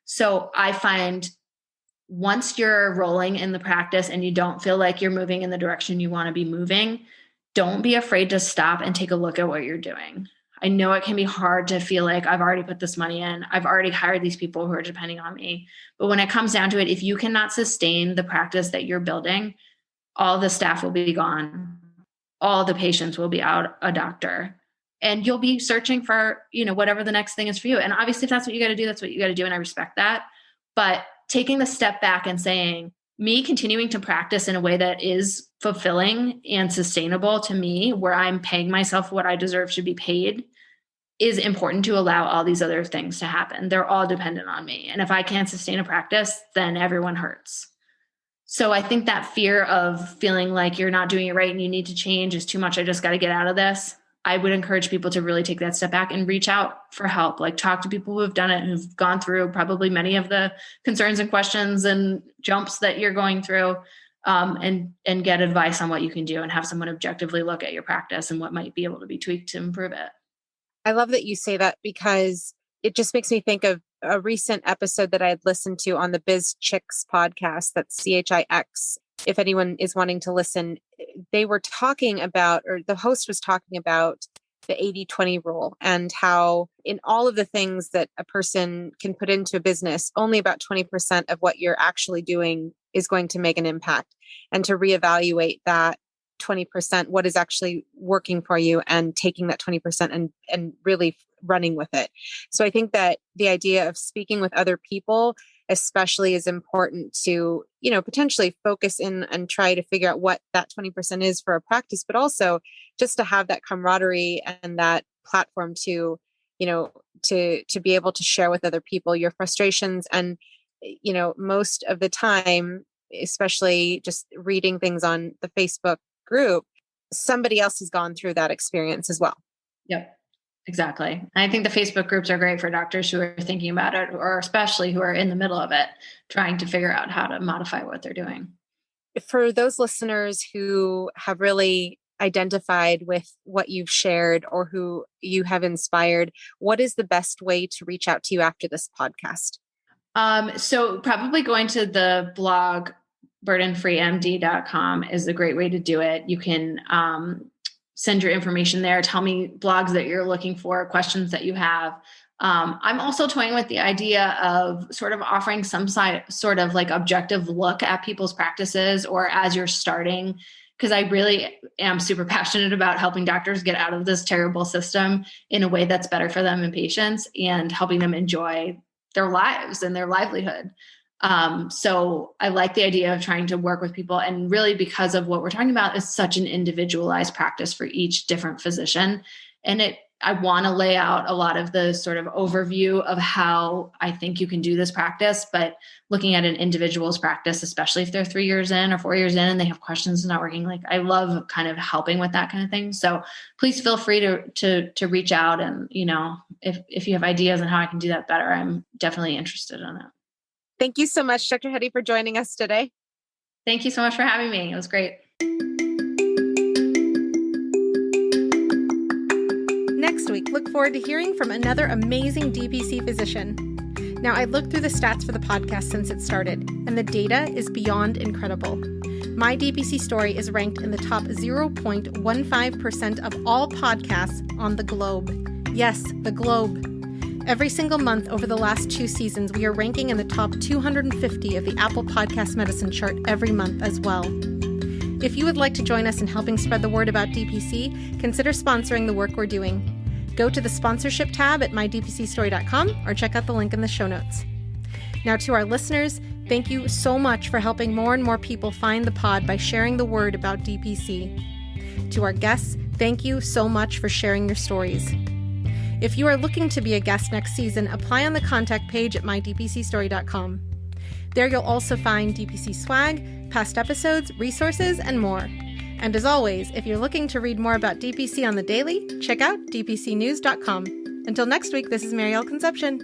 So I find once you're rolling in the practice and you don't feel like you're moving in the direction you want to be moving, don't be afraid to stop and take a look at what you're doing. I know it can be hard to feel like I've already put this money in. I've already hired these people who are depending on me. But when it comes down to it, if you cannot sustain the practice that you're building, all the staff will be gone. All the patients will be out a doctor. And you'll be searching for, whatever the next thing is for you. And obviously, if that's what you got to do, that's what you got to do. And I respect that. But taking the step back and saying, me continuing to practice in a way that is fulfilling and sustainable to me, where I'm paying myself what I deserve to be paid, is important to allow all these other things to happen. They're all dependent on me. And if I can't sustain a practice, then everyone hurts. So I think that fear of feeling like you're not doing it right and you need to change is too much. I just got to get out of this. I would encourage people to really take that step back and reach out for help. Like, talk to people who have done it and who've gone through probably many of the concerns and questions and jumps that you're going through, and get advice on what you can do, and have someone objectively look at your practice and what might be able to be tweaked to improve it. I love that you say that, because it just makes me think of a recent episode that I had listened to on the Biz Chicks podcast. That's CHIX. If anyone is wanting to listen, they were talking about, or the host was talking about, the 80-20 rule, and how in all of the things that a person can put into a business, only about 20% of what you're actually doing is going to make an impact, and to reevaluate that 20%, what is actually working for you, and taking that 20% and really running with it. So I think that the idea of speaking with other people especially is important to, potentially focus in and try to figure out what that 20% is for a practice, but also just to have that camaraderie and that platform to, to be able to share with other people your frustrations. And, most of the time, especially just reading things on the Facebook group, somebody else has gone through that experience as well. Yep. Exactly. I think the Facebook groups are great for doctors who are thinking about it, or especially who are in the middle of it, trying to figure out how to modify what they're doing. For those listeners who have really identified with what you've shared or who you have inspired, what is the best way to reach out to you after this podcast? So probably going to the blog, burdenfreemd.com, is a great way to do it. You can, send your information there. Tell me blogs that you're looking for, questions that you have. I'm also toying with the idea of sort of offering some sort of like objective look at people's practices, or as you're starting, because I really am super passionate about helping doctors get out of this terrible system in a way that's better for them and patients, and helping them enjoy their lives and their livelihood. So I like the idea of trying to work with people, and really, because of what we're talking about, is such an individualized practice for each different physician. And I want to lay out a lot of the sort of overview of how I think you can do this practice, but looking at an individual's practice, especially if they're 3 years in or 4 years in and they have questions not working, like, I love kind of helping with that kind of thing. So please feel free to reach out, and, if you have ideas on how I can do that better, I'm definitely interested in it. Thank you so much, Dr. Hedde, for joining us today. Thank you so much for having me. It was great. Next week, look forward to hearing from another amazing DPC physician. Now, I looked through the stats for the podcast since it started, and the data is beyond incredible. My DPC Story is ranked in the top 0.15% of all podcasts on the globe. Yes, the globe. Every single month over the last 2 seasons, we are ranking in the top 250 of the Apple Podcast Medicine chart every month as well. If you would like to join us in helping spread the word about DPC, consider sponsoring the work we're doing. Go to the sponsorship tab at mydpcstory.com or check out the link in the show notes. Now, to our listeners, thank you so much for helping more and more people find the pod by sharing the word about DPC. To our guests, thank you so much for sharing your stories. If you are looking to be a guest next season, apply on the contact page at mydpcstory.com. There you'll also find DPC swag, past episodes, resources, and more. And as always, if you're looking to read more about DPC on the daily, check out dpcnews.com. Until next week, this is Marielle Concepcion.